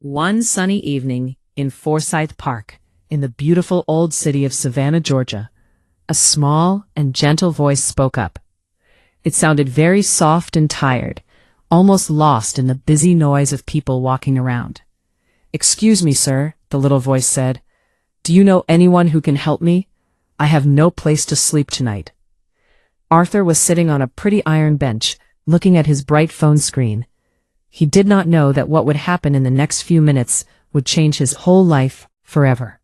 One sunny evening in Forsyth Park, in the beautiful old city of Savannah, Georgia, a small and gentle voice spoke up. It sounded very soft and tired, almost lost in the busy noise of people walking around. "Excuse me, sir," the little voice said. "Do you know anyone who can help me? I have no place to sleep tonight." Arthur was sitting on a pretty iron bench, looking at his bright phone screen. He did not know that what would happen in the next few minutes would change his whole life forever.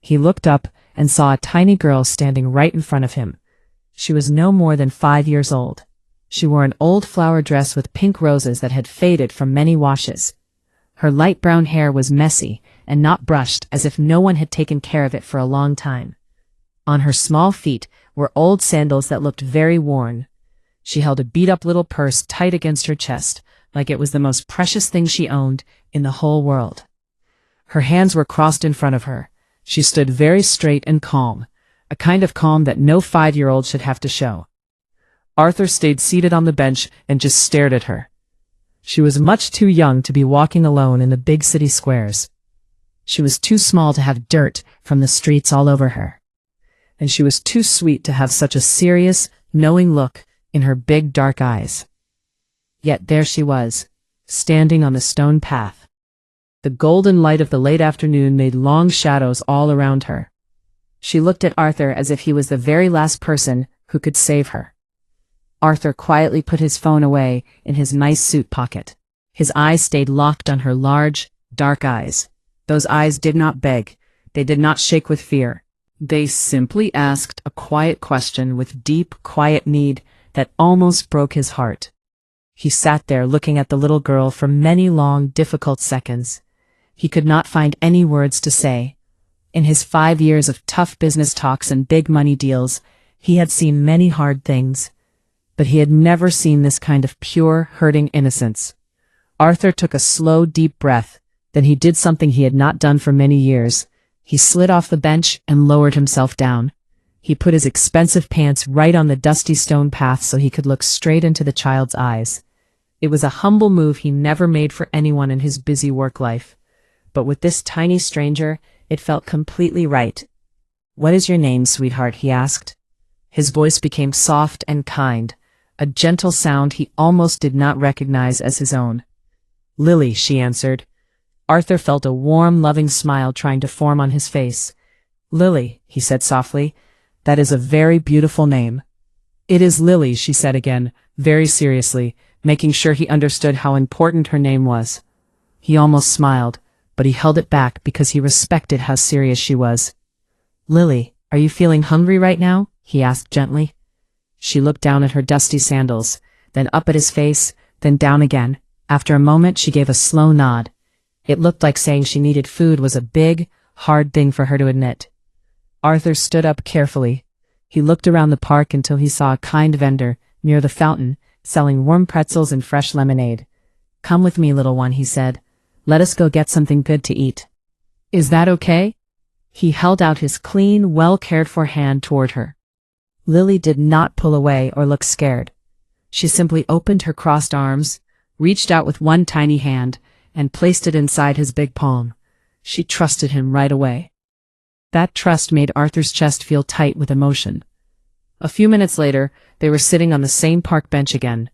He looked up and saw a tiny girl standing right in front of him. She was no more than 5 years old. She wore an old flower dress with pink roses that had faded from many washes. Her light brown hair was messy and not brushed, as if no one had taken care of it for a long time. On her small feet were old sandals that looked very worn. She held a beat-up little purse tight against her chest, like it was the most precious thing she owned in the whole world. Her hands were crossed in front of her. She stood very straight and calm, a kind of calm that no 5-year-old should have to show. Arthur stayed seated on the bench and just stared at her. She was much too young to be walking alone in the big city squares. She was too small to have dirt from the streets all over her. And she was too sweet to have such a serious, knowing look in her big dark eyes. Yet there she was, standing on the stone path. The golden light of the late afternoon made long shadows all around her. She looked at Arthur as if he was the very last person who could save her. Arthur quietly put his phone away in his nice suit pocket. His eyes stayed locked on her large, dark eyes. Those eyes did not beg. They did not shake with fear. They simply asked a quiet question with deep, quiet need that almost broke his heart. He sat there looking at the little girl for many long, difficult seconds. He could not find any words to say. In his 5 years of tough business talks and big money deals, he had seen many hard things, but he had never seen this kind of pure, hurting innocence. Arthur took a slow, deep breath. Then he did something he had not done for many years. He slid off the bench and lowered himself down. He put his expensive pants right on the dusty stone path so he could look straight into the child's eyes. It was a humble move he never made for anyone in his busy work life. But with this tiny stranger, it felt completely right. "What is your name, sweetheart?" he asked. His voice became soft and kind, a gentle sound he almost did not recognize as his own. "Lily," she answered. Arthur felt a warm, loving smile trying to form on his face. "Lily," he said softly, "that is a very beautiful name." "It is Lily," she said again, very seriously, making sure he understood how important her name was. He almost smiled, but he held it back because he respected how serious she was. "Lily, are you feeling hungry right now?" he asked gently. She looked down at her dusty sandals, then up at his face, then down again. After a moment, she gave a slow nod. It looked like saying she needed food was a big, hard thing for her to admit. Arthur stood up carefully. He looked around the park until he saw a kind vendor near the fountain, selling warm pretzels and fresh lemonade. "Come with me, little one," he said. "Let us go get something good to eat." "Is that okay?" He held out his clean, well-cared-for hand toward her. Lily did not pull away or look scared. She simply opened her crossed arms, reached out with one tiny hand, and placed it inside his big palm. She trusted him right away. That trust made Arthur's chest feel tight with emotion. A few minutes later, they were sitting on the same park bench again.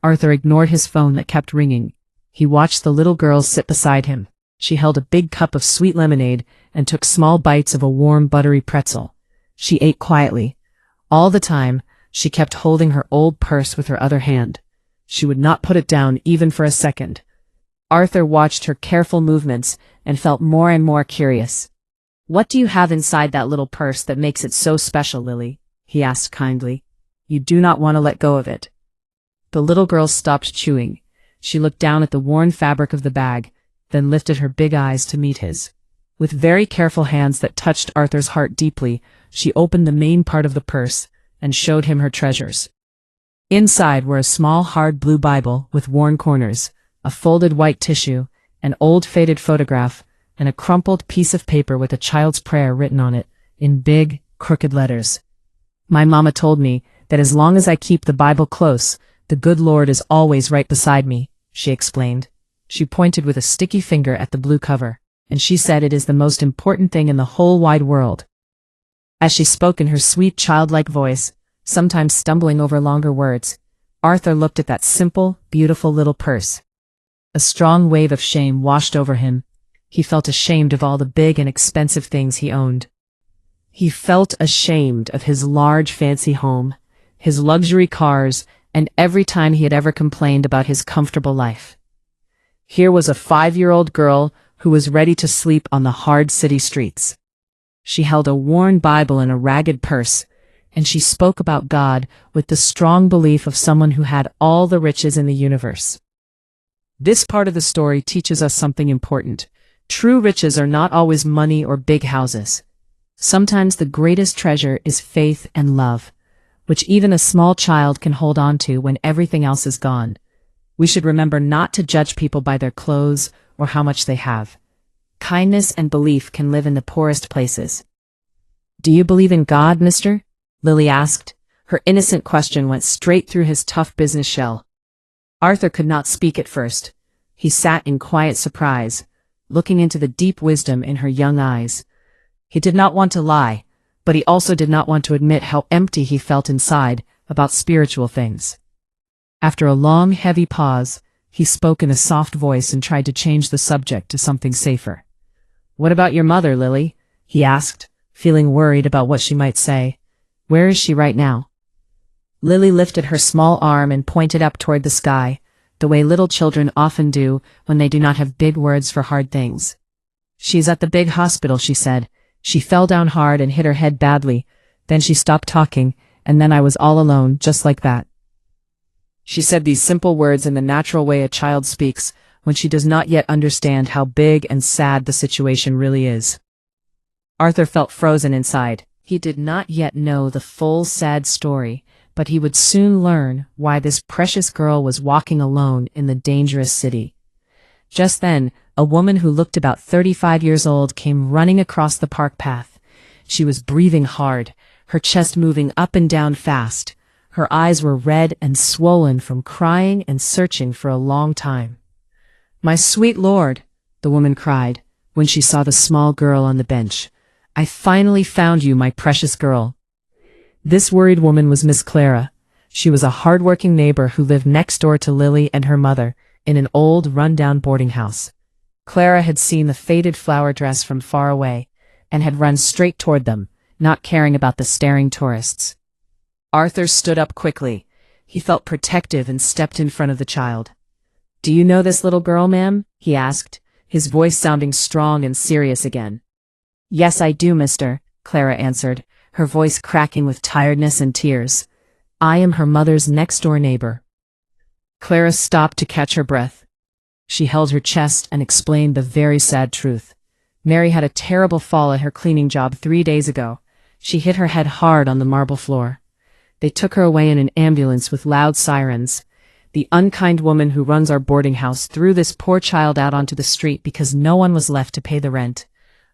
Arthur ignored his phone that kept ringing. He watched the little girl sit beside him. She held a big cup of sweet lemonade and took small bites of a warm, buttery pretzel. She ate quietly. All the time, she kept holding her old purse with her other hand. She would not put it down even for a second. Arthur watched her careful movements and felt more and more curious. "What do you have inside that little purse that makes it so special, Lily?" he asked kindly. "You do not want to let go of it." The little girl stopped chewing. She looked down at the worn fabric of the bag, then lifted her big eyes to meet his. With very careful hands that touched Arthur's heart deeply, she opened the main part of the purse and showed him her treasures. Inside were a small hard blue Bible with worn corners, a folded white tissue, an old faded photograph, and a crumpled piece of paper with a child's prayer written on it, in big, crooked letters. "My mama told me that as long as I keep the Bible close, the good Lord is always right beside me," she explained. She pointed with a sticky finger at the blue cover, and she said it is the most important thing in the whole wide world. As she spoke in her sweet childlike voice, sometimes stumbling over longer words, Arthur looked at that simple, beautiful little purse. A strong wave of shame washed over him. He felt ashamed of all the big and expensive things he owned. He felt ashamed of his large fancy home, his luxury cars, and every time he had ever complained about his comfortable life. Here was a 5-year-old girl who was ready to sleep on the hard city streets. She held a worn Bible in a ragged purse, and she spoke about God with the strong belief of someone who had all the riches in the universe. This part of the story teaches us something important. True riches are not always money or big houses. Sometimes the greatest treasure is faith and love, which even a small child can hold on to when everything else is gone. We should remember not to judge people by their clothes or how much they have. Kindness and belief can live in the poorest places. "Do you believe in God, mister?" Lily asked. Her innocent question went straight through his tough business shell. Arthur could not speak at first. He sat in quiet surprise, looking into the deep wisdom in her young eyes. He did not want to lie, but he also did not want to admit how empty he felt inside about spiritual things. After a long, heavy pause, he spoke in a soft voice and tried to change the subject to something safer. "What about your mother, Lily?" he asked, feeling worried about what she might say. "Where is she right now?" Lily lifted her small arm and pointed up toward the sky, the way little children often do when they do not have big words for hard things. "She's at the big hospital," she said. "She fell down hard and hit her head badly. Then she stopped talking, and then I was all alone, just like that." She said these simple words in the natural way a child speaks when she does not yet understand how big and sad the situation really is. Arthur felt frozen inside. He did not yet know the full sad story, but he would soon learn why this precious girl was walking alone in the dangerous city. Just then, a woman who looked about 35 years old came running across the park path. She was breathing hard, her chest moving up and down fast. Her eyes were red and swollen from crying and searching for a long time. "My sweet lord," the woman cried, when she saw the small girl on the bench. "I finally found you, my precious girl." This worried woman was Miss Clara. She was a hard-working neighbor who lived next door to Lily and her mother in an old, run-down boarding house. Clara had seen the faded flower dress from far away and had run straight toward them, not caring about the staring tourists. Arthur stood up quickly. He felt protective and stepped in front of the child. "Do you know this little girl, ma'am?" he asked, his voice sounding strong and serious again. "Yes, I do, mister," Clara answered, her voice cracking with tiredness and tears. "I am her mother's next-door neighbor." Clara stopped to catch her breath. She held her chest and explained the very sad truth. Mary had a terrible fall at her cleaning job 3 days ago. She hit her head hard on the marble floor. They took her away in an ambulance with loud sirens. The unkind woman who runs our boarding house threw this poor child out onto the street because no one was left to pay the rent.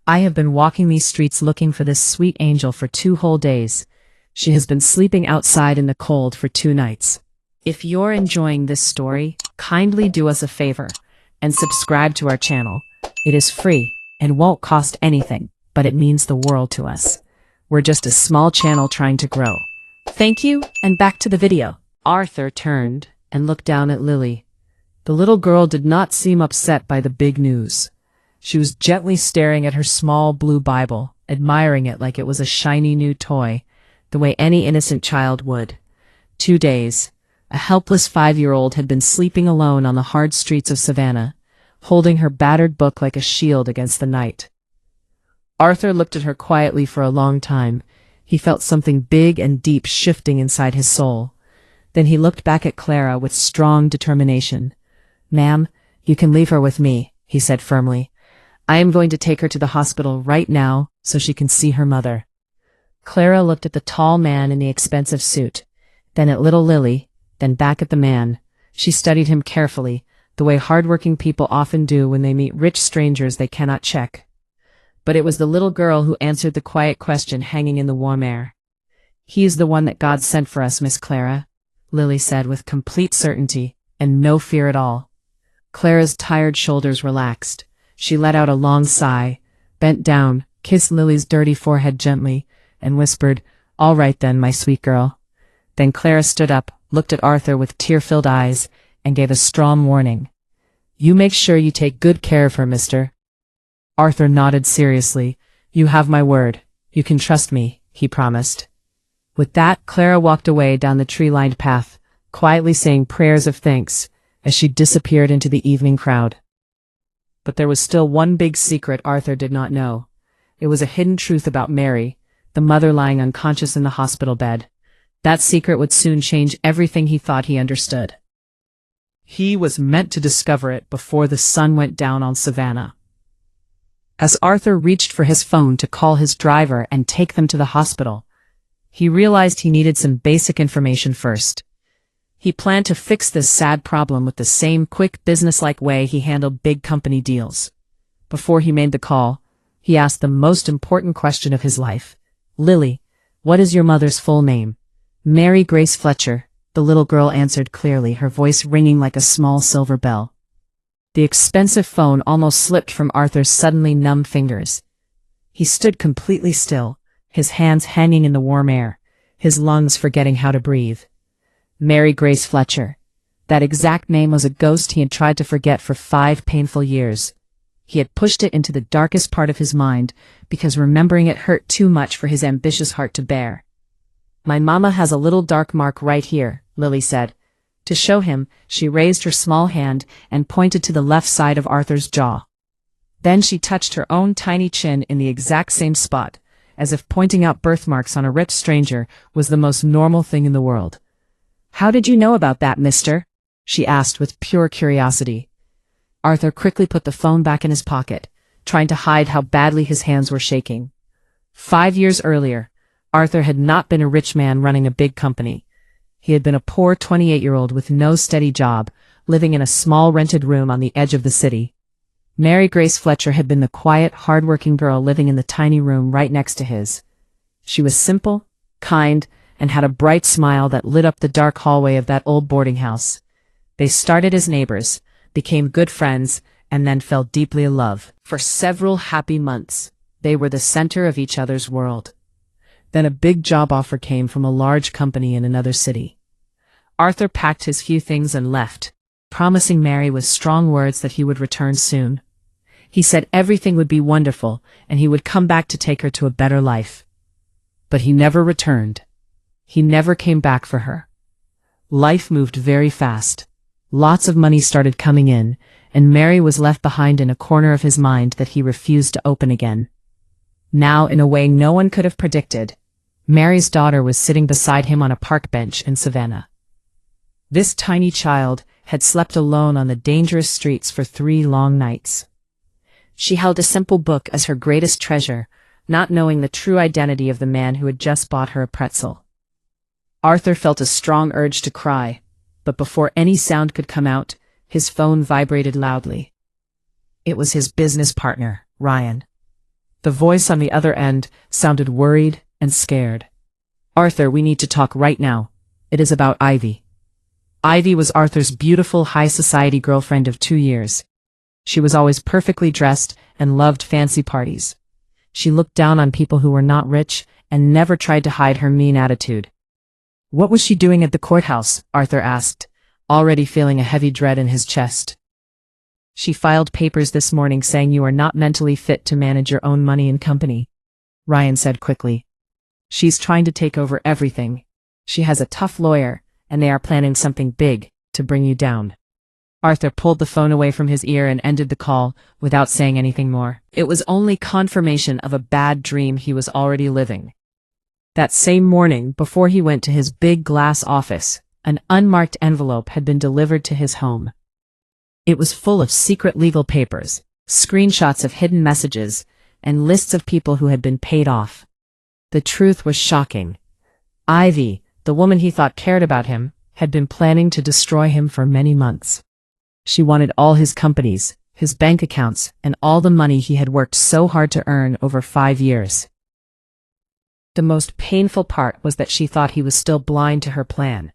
I have been walking these streets looking for this sweet angel for 2 whole days. She has been sleeping outside in the cold for 2 nights. If you're enjoying this story, kindly do us a favor and subscribe to our channel. It is free and won't cost anything, but it means the world to us. We're just a small channel trying to grow. Thank you, and back to the video. Arthur turned and looked down at Lily. The little girl did not seem upset by the big news. She was gently staring at her small blue Bible, admiring it like it was a shiny new toy, the way any innocent child would. 2 days. A helpless 5-year-old had been sleeping alone on the hard streets of Savannah, holding her battered book like a shield against the night. Arthur looked at her quietly for a long time. He felt something big and deep shifting inside his soul. Then he looked back at Clara with strong determination. "Ma'am, you can leave her with me," he said firmly. "I am going to take her to the hospital right now so she can see her mother." Clara looked at the tall man in the expensive suit, then at little Lily, then back at the man. She studied him carefully, the way hardworking people often do when they meet rich strangers they cannot check. But it was the little girl who answered the quiet question hanging in the warm air. "He is the one that God sent for us, Miss Clara," Lily said with complete certainty and no fear at all. Clara's tired shoulders relaxed. She let out a long sigh, bent down, kissed Lily's dirty forehead gently, and whispered, "All right then, my sweet girl." Then Clara stood up, looked at Arthur with tear-filled eyes, and gave a strong warning. "You make sure you take good care of her, mister." Arthur nodded seriously. "You have my word. You can trust me," he promised. With that, Clara walked away down the tree-lined path, quietly saying prayers of thanks, as she disappeared into the evening crowd. But there was still one big secret Arthur did not know. It was a hidden truth about Mary, the mother lying unconscious in the hospital bed. That secret would soon change everything he thought he understood. He was meant to discover it before the sun went down on Savannah. As Arthur reached for his phone to call his driver and take them to the hospital, he realized he needed some basic information first. He planned to fix this sad problem with the same quick, businesslike way he handled big company deals. Before he made the call, he asked the most important question of his life. "Lily, what is your mother's full name?" "Mary Grace Fletcher," the little girl answered clearly, her voice ringing like a small silver bell. The expensive phone almost slipped from Arthur's suddenly numb fingers. He stood completely still, his hands hanging in the warm air, his lungs forgetting how to breathe. Mary Grace Fletcher. That exact name was a ghost he had tried to forget for 5 painful years. He had pushed it into the darkest part of his mind because remembering it hurt too much for his ambitious heart to bear. "My mama has a little dark mark right here," Lily said. To show him, she raised her small hand and pointed to the left side of Arthur's jaw. Then she touched her own tiny chin in the exact same spot, as if pointing out birthmarks on a rich stranger was the most normal thing in the world. "How did you know about that, mister?" she asked with pure curiosity. Arthur quickly put the phone back in his pocket, trying to hide how badly his hands were shaking. 5 years earlier, Arthur had not been a rich man running a big company. He had been a poor 28-year-old with no steady job, living in a small rented room on the edge of the city. Mary Grace Fletcher had been the quiet, hard-working girl living in the tiny room right next to his. She was simple, kind, and had a bright smile that lit up the dark hallway of that old boarding house. They started as neighbors, became good friends, and then fell deeply in love. For several happy months, they were the center of each other's world. Then a big job offer came from a large company in another city. Arthur packed his few things and left, promising Mary with strong words that he would return soon. He said everything would be wonderful and he would come back to take her to a better life. But he never returned. He never came back for her. Life moved very fast. Lots of money started coming in, and Mary was left behind in a corner of his mind that he refused to open again. Now, in a way no one could have predicted, Mary's daughter was sitting beside him on a park bench in Savannah. This tiny child had slept alone on the dangerous streets for 3 long nights. She held a simple book as her greatest treasure, not knowing the true identity of the man who had just bought her a pretzel. Arthur felt a strong urge to cry, but before any sound could come out, his phone vibrated loudly. It was his business partner, Ryan. The voice on the other end sounded worried and scared. "Arthur, we need to talk right now. It is about Ivy." Ivy was Arthur's beautiful high society girlfriend of 2 years. She was always perfectly dressed and loved fancy parties. She looked down on people who were not rich and never tried to hide her mean attitude. "What was she doing at the courthouse?" Arthur asked, already feeling a heavy dread in his chest. "She filed papers this morning saying you are not mentally fit to manage your own money and company," Ryan said quickly. "She's trying to take over everything. She has a tough lawyer, and they are planning something big to bring you down." Arthur pulled the phone away from his ear and ended the call without saying anything more. It was only confirmation of a bad dream he was already living. That same morning, before he went to his big glass office, an unmarked envelope had been delivered to his home. It was full of secret legal papers, screenshots of hidden messages, and lists of people who had been paid off. The truth was shocking. Ivy, the woman he thought cared about him, had been planning to destroy him for many months. She wanted all his companies, his bank accounts, and all the money he had worked so hard to earn over 5 years. The most painful part was that she thought he was still blind to her plan.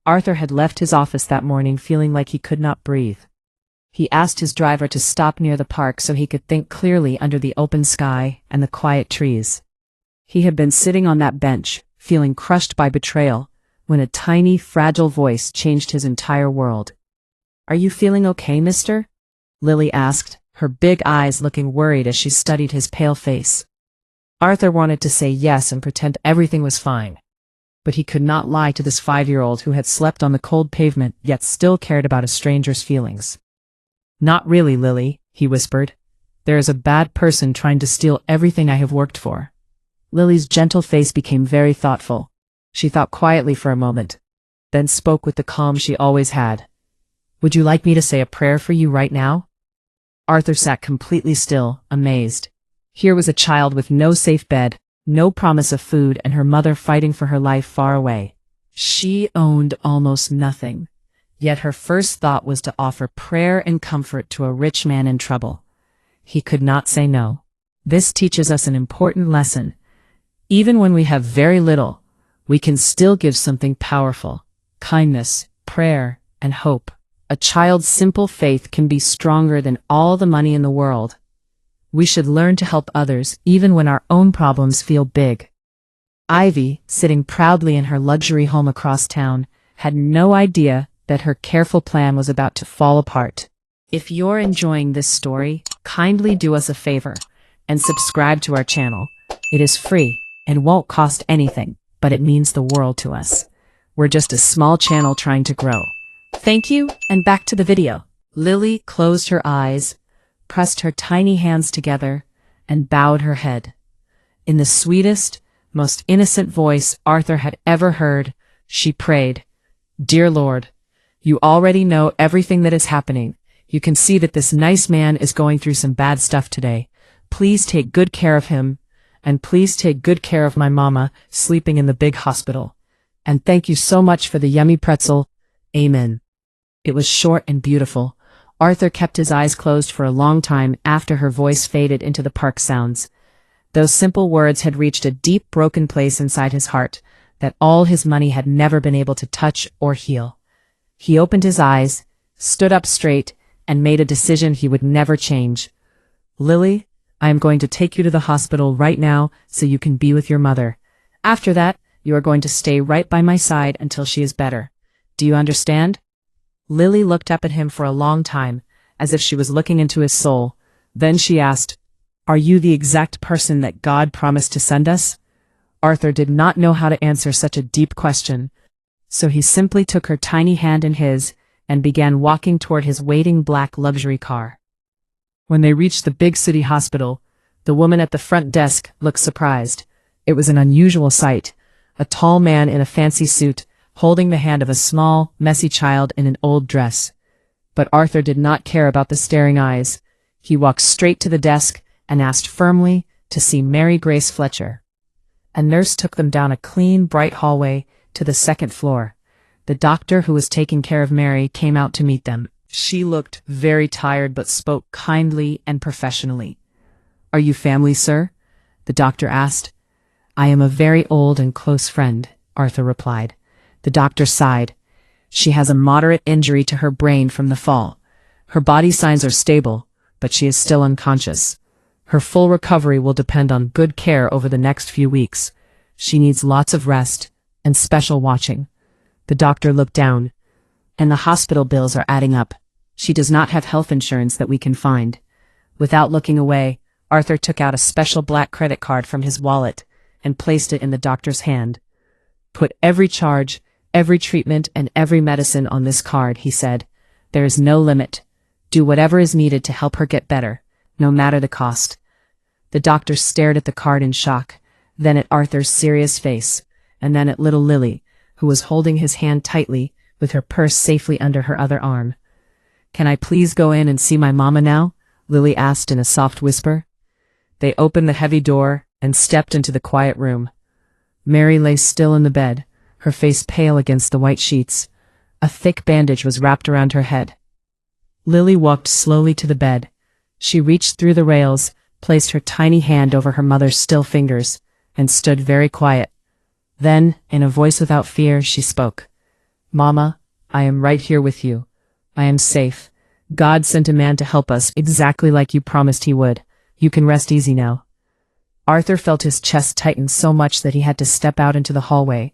Arthur had left his office that morning feeling like he could not breathe. He asked his driver to stop near the park so he could think clearly under the open sky and the quiet trees. He had been sitting on that bench, feeling crushed by betrayal, when a tiny, fragile voice changed his entire world. "Are you feeling okay, mister?" Lily asked, her big eyes looking worried as she studied his pale face. Arthur wanted to say yes and pretend everything was fine. But he could not lie to this 5-year-old who had slept on the cold pavement yet still cared about a stranger's feelings. "Not really, Lily," he whispered. "There is a bad person trying to steal everything I have worked for." Lily's gentle face became very thoughtful. She thought quietly for a moment, then spoke with the calm she always had. "Would you like me to say a prayer for you right now?" Arthur sat completely still, amazed. Here was a child with no safe bed, no promise of food, and her mother fighting for her life far away. She owned almost nothing. Yet her first thought was to offer prayer and comfort to a rich man in trouble. He could not say no. This teaches us an important lesson. Even when we have very little, we can still give something powerful: kindness, prayer, and hope. A child's simple faith can be stronger than all the money in the world. We should learn to help others even when our own problems feel big. Ivy, sitting proudly in her luxury home across town, had no idea that her careful plan was about to fall apart. If you're enjoying this story, kindly do us a favor and subscribe to our channel. It is free and won't cost anything, but it means the world to us. We're just a small channel trying to grow. Thank you, and back to the video. Lily closed her eyes, pressed her tiny hands together, and bowed her head. In the sweetest, most innocent voice Arthur had ever heard, she prayed, "Dear Lord, you already know everything that is happening. You can see that this nice man is going through some bad stuff today. Please take good care of him, and please take good care of my mama sleeping in the big hospital. And thank you so much for the yummy pretzel. Amen." It was short and beautiful. Arthur kept his eyes closed for a long time after her voice faded into the park sounds. Those simple words had reached a deep, broken place inside his heart that all his money had never been able to touch or heal. He opened his eyes, stood up straight, and made a decision he would never change. "Lily, I am going to take you to the hospital right now so you can be with your mother. After that, you are going to stay right by my side until she is better. Do you understand?" Lily looked up at him for a long time, as if she was looking into his soul. Then she asked, "Are you the exact person that God promised to send us?" Arthur did not know how to answer such a deep question, so he simply took her tiny hand in his and began walking toward his waiting black luxury car. When they reached the big city hospital, the woman at the front desk looked surprised. It was an unusual sight: a tall man in a fancy suit, holding the hand of a small, messy child in an old dress. But Arthur did not care about the staring eyes. He walked straight to the desk and asked firmly to see Mary Grace Fletcher. A nurse took them down a clean, bright hallway to the second floor. The doctor who was taking care of Mary came out to meet them. She looked very tired but spoke kindly and professionally. "Are you family, sir?" the doctor asked. "I am a very old and close friend," Arthur replied. The doctor sighed. "She has a moderate injury to her brain from the fall. Her body signs are stable, but she is still unconscious. Her full recovery will depend on good care over the next few weeks. She needs lots of rest and special watching." The doctor looked down. "And the hospital bills are adding up. She does not have health insurance that we can find." Without looking away, Arthur took out a special black credit card from his wallet and placed it in the doctor's hand. "Put every charge, every treatment, and every medicine on this card," he said. "There is no limit. Do whatever is needed to help her get better, no matter the cost." The doctor stared at the card in shock, then at Arthur's serious face, and then at little Lily, who was holding his hand tightly, with her purse safely under her other arm. "Can I please go in and see my mama now?" Lily asked in a soft whisper. They opened the heavy door and stepped into the quiet room. Mary lay still in the bed, her face pale against the white sheets. A thick bandage was wrapped around her head. Lily walked slowly to the bed. She reached through the rails, placed her tiny hand over her mother's still fingers, and stood very quiet. Then, in a voice without fear, she spoke. "Mama, I am right here with you. I am safe. God sent a man to help us exactly like you promised he would. You can rest easy now." Arthur felt his chest tighten so much that he had to step out into the hallway.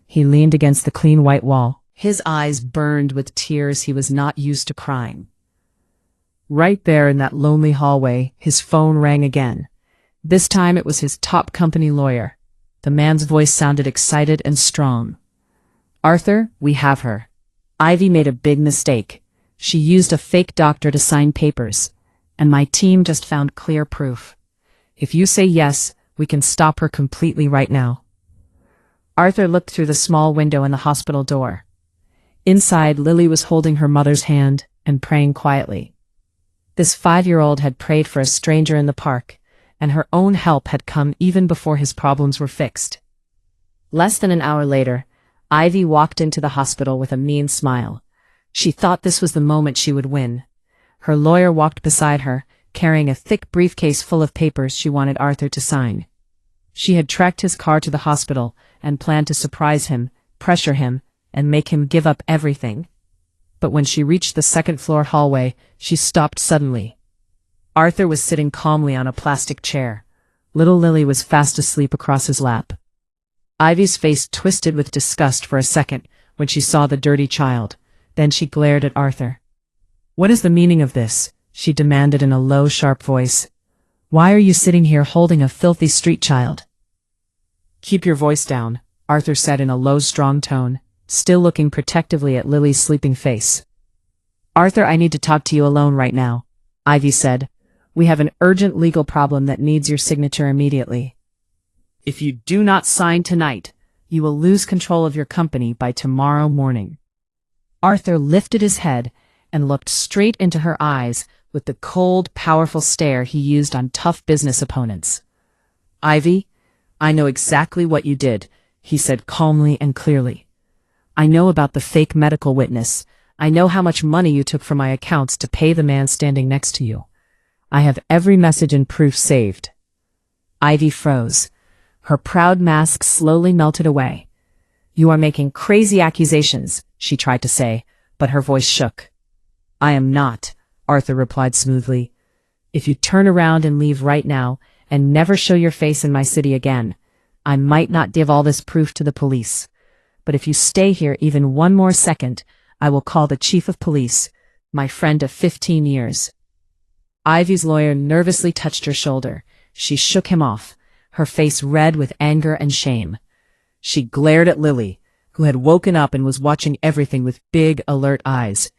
He leaned against the clean white wall. His eyes burned with tears. He was not used to crying. Right there in that lonely hallway, his phone rang again. This time it was his top company lawyer. The man's voice sounded excited and strong. "Arthur, we have her. Ivy made a big mistake. She used a fake doctor to sign papers, and my team just found clear proof. If you say yes, we can stop her completely right now." Arthur looked through the small window in the hospital door. Inside, Lily was holding her mother's hand and praying quietly. This 5-year-old had prayed for a stranger in the park, and her own help had come even before his problems were fixed. Less than an hour later, Ivy walked into the hospital with a mean smile. She thought this was the moment she would win. Her lawyer walked beside her, carrying a thick briefcase full of papers she wanted Arthur to sign. She had tracked his car to the hospital and planned to surprise him, pressure him, and make him give up everything. But when she reached the second-floor hallway, she stopped suddenly. Arthur was sitting calmly on a plastic chair. Little Lily was fast asleep across his lap. Ivy's face twisted with disgust for a second when she saw the dirty child. Then she glared at Arthur. "What is the meaning of this?" she demanded in a low, sharp voice. "Why are you sitting here holding a filthy street child?" "Keep your voice down," Arthur said in a low, strong tone, still looking protectively at Lily's sleeping face. "Arthur, I need to talk to you alone right now," Ivy said. "We have an urgent legal problem that needs your signature immediately. If you do not sign tonight, you will lose control of your company by tomorrow morning." Arthur lifted his head and looked straight into her eyes with the cold, powerful stare he used on tough business opponents. "Ivy, I know exactly what you did," he said calmly and clearly. "I know about the fake medical witness. I know how much money you took from my accounts to pay the man standing next to you. I have every message and proof saved." Ivy froze. Her proud mask slowly melted away. "You are making crazy accusations," she tried to say, but her voice shook. "I am not," Arthur replied smoothly. "If you turn around and leave right now, and never show your face in my city again, I might not give all this proof to the police. But if you stay here even one more second, I will call the chief of police, my friend of 15 years. Ivy's lawyer nervously touched her shoulder. She shook him off, her face red with anger and shame. She glared at Lily, who had woken up and was watching everything with big, alert eyes.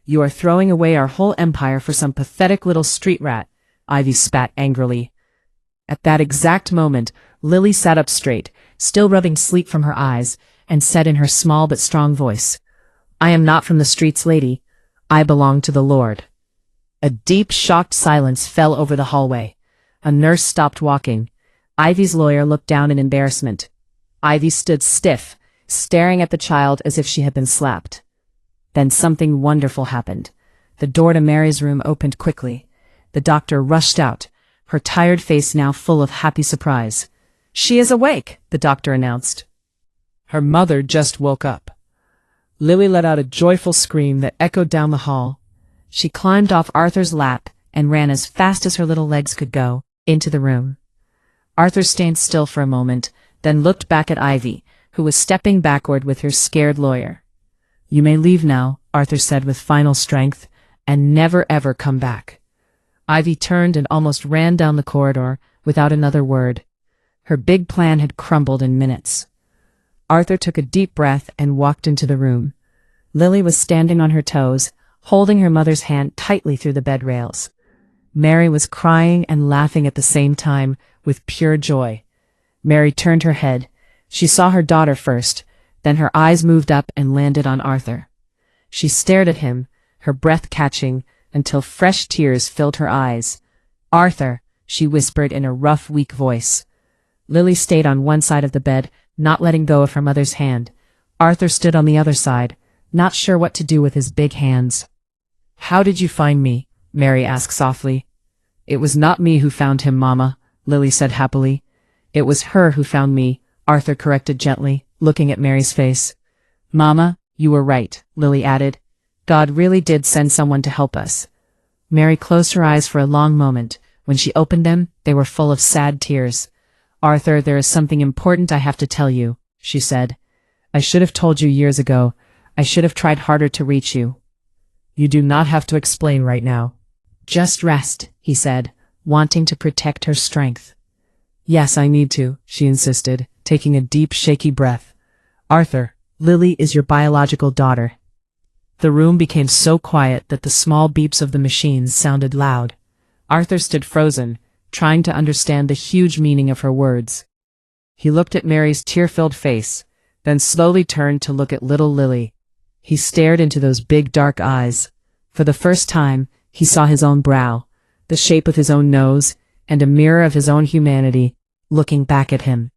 "You are throwing away our whole empire for some pathetic little street rat," Ivy spat angrily. At that exact moment, Lily sat up straight, still rubbing sleep from her eyes, and said in her small but strong voice, "I am not from the streets, lady. I belong to the Lord." A deep, shocked silence fell over the hallway. A nurse stopped walking. Ivy's lawyer looked down in embarrassment. Ivy stood stiff, staring at the child as if she had been slapped. Then something wonderful happened. The door to Mary's room opened quickly. The doctor rushed out, her tired face now full of happy surprise. "She is awake," the doctor announced. Her mother just woke up. Lily let out a joyful scream that echoed down the hall. She climbed off Arthur's lap and ran as fast as her little legs could go, into the room. Arthur stayed still for a moment, then looked back at Ivy, who was stepping backward with her scared lawyer. "You may leave now," Arthur said with final strength, "and never ever come back." Ivy turned and almost ran down the corridor, without another word. Her big plan had crumbled in minutes. Arthur took a deep breath and walked into the room. Lily was standing on her toes, holding her mother's hand tightly through the bed rails. Mary was crying and laughing at the same time, with pure joy. Mary turned her head. She saw her daughter first, then her eyes moved up and landed on Arthur. She stared at him, her breath catching, until fresh tears filled her eyes. "Arthur," she whispered in a rough, weak voice. Lily stayed on one side of the bed, not letting go of her mother's hand. Arthur stood on the other side, not sure what to do with his big hands. "How did you find me?" Mary asked softly. "It was not me who found him, Mama," Lily said happily. "It was her who found me," Arthur corrected gently, looking at Mary's face. "Mama, you were right," Lily added. God really did send someone to help us. Mary closed her eyes for a long moment. When she opened them, they were full of sad tears. Arthur, there is something important I have to tell you, she said. I should have told you years ago. I should have tried harder to reach you. You do not have to explain right now. Just rest, he said, wanting to protect her strength. Yes, I need to, she insisted, taking a deep, shaky breath. Arthur, Lily is your biological daughter. The room became so quiet that the small beeps of the machines sounded loud. Arthur stood frozen, trying to understand the huge meaning of her words. He looked at Mary's tear-filled face, then slowly turned to look at little Lily. He stared into those big dark eyes. For the first time, he saw his own brow, the shape of his own nose, and a mirror of his own humanity, looking back at him.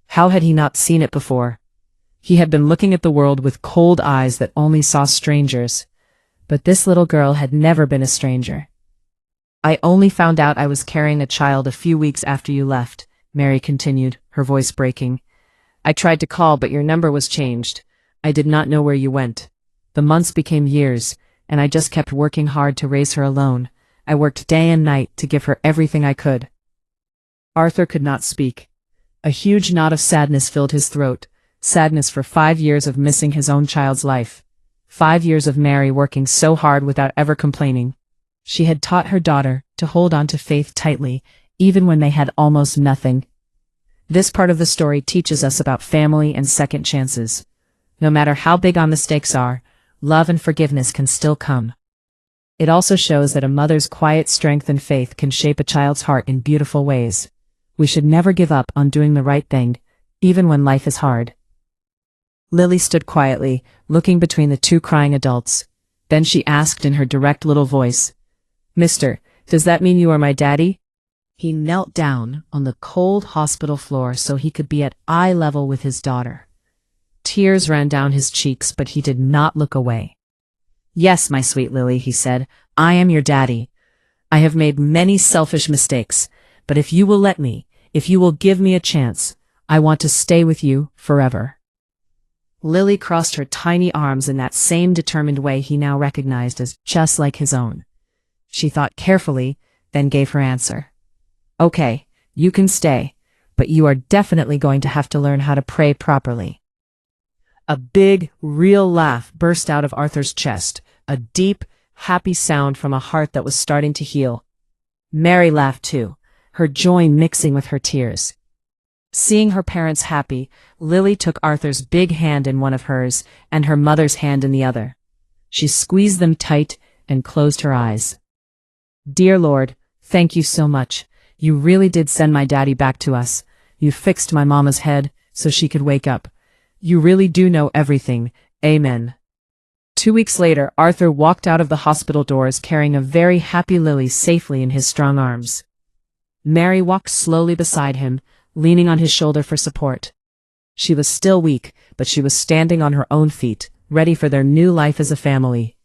How had he not seen it before? He had been looking at the world with cold eyes that only saw strangers. But this little girl had never been a stranger. I only found out I was carrying a child a few weeks after you left, Mary continued, her voice breaking. I tried to call, but your number was changed. I did not know where you went. The months became years, and I just kept working hard to raise her alone. I worked day and night to give her everything I could. Arthur could not speak. A huge knot of sadness filled his throat, sadness for 5 years of missing his own child's life. 5 years of Mary working so hard without ever complaining. She had taught her daughter to hold on to faith tightly, even when they had almost nothing. This part of the story teaches us about family and second chances. No matter how big our mistakes are, love and forgiveness can still come. It also shows that a mother's quiet strength and faith can shape a child's heart in beautiful ways. We should never give up on doing the right thing, even when life is hard. Lily stood quietly, looking between the two crying adults. Then she asked in her direct little voice, Mister, does that mean you are my daddy? He knelt down on the cold hospital floor so he could be at eye level with his daughter. Tears ran down his cheeks, but he did not look away. Yes, my sweet Lily, he said, I am your daddy. I have made many selfish mistakes, but if you will let me, if you will give me a chance, I want to stay with you forever. Lily crossed her tiny arms in that same determined way he now recognized as just like his own. She thought carefully, then gave her answer. Okay, you can stay, but you are definitely going to have to learn how to pray properly. A big, real laugh burst out of Arthur's chest, a deep, happy sound from a heart that was starting to heal. Mary laughed too, her joy mixing with her tears. Seeing her parents happy, Lily took Arthur's big hand in one of hers and her mother's hand in the other. She squeezed them tight and closed her eyes. Dear Lord, thank you so much. You really did send my daddy back to us. You fixed my mama's head so she could wake up. You really do know everything. Amen. 2 weeks later, Arthur walked out of the hospital doors carrying a very happy Lily safely in his strong arms. Mary walked slowly beside him, leaning on his shoulder for support. She was still weak, but she was standing on her own feet, ready for their new life as a family.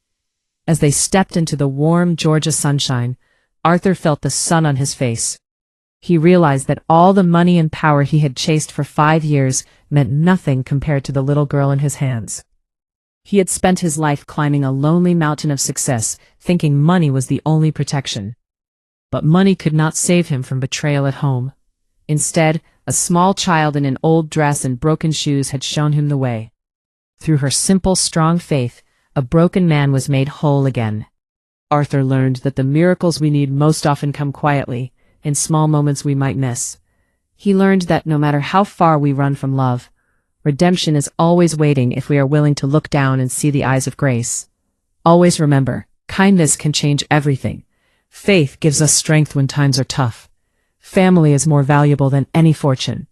As they stepped into the warm Georgia sunshine, Arthur felt the sun on his face. He realized that all the money and power he had chased for 5 years meant nothing compared to the little girl in his hands. He had spent his life climbing a lonely mountain of success, thinking money was the only protection. But money could not save him from betrayal at home. Instead, a small child in an old dress and broken shoes had shown him the way. Through her simple, strong faith, a broken man was made whole again. Arthur learned that the miracles we need most often come quietly, in small moments we might miss. He learned that no matter how far we run from love, redemption is always waiting if we are willing to look down and see the eyes of grace. Always remember, kindness can change everything. Faith gives us strength when times are tough. Family is more valuable than any fortune,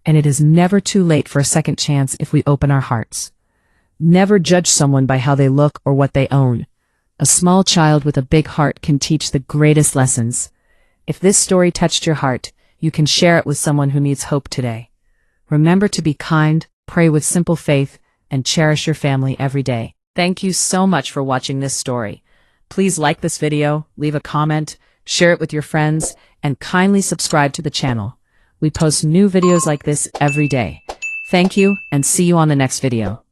and it is never too late for a second chance if we open our hearts. Never judge someone by how they look or what they own. A small child with a big heart can teach the greatest lessons. If this story touched your heart, you can share it with someone who needs hope today. Remember to be kind, pray with simple faith, and cherish your family every day. Thank you so much for watching this story. Please like this video, leave a comment, share it with your friends, and kindly subscribe to the channel. We post new videos like this every day. Thank you, and see you on the next video.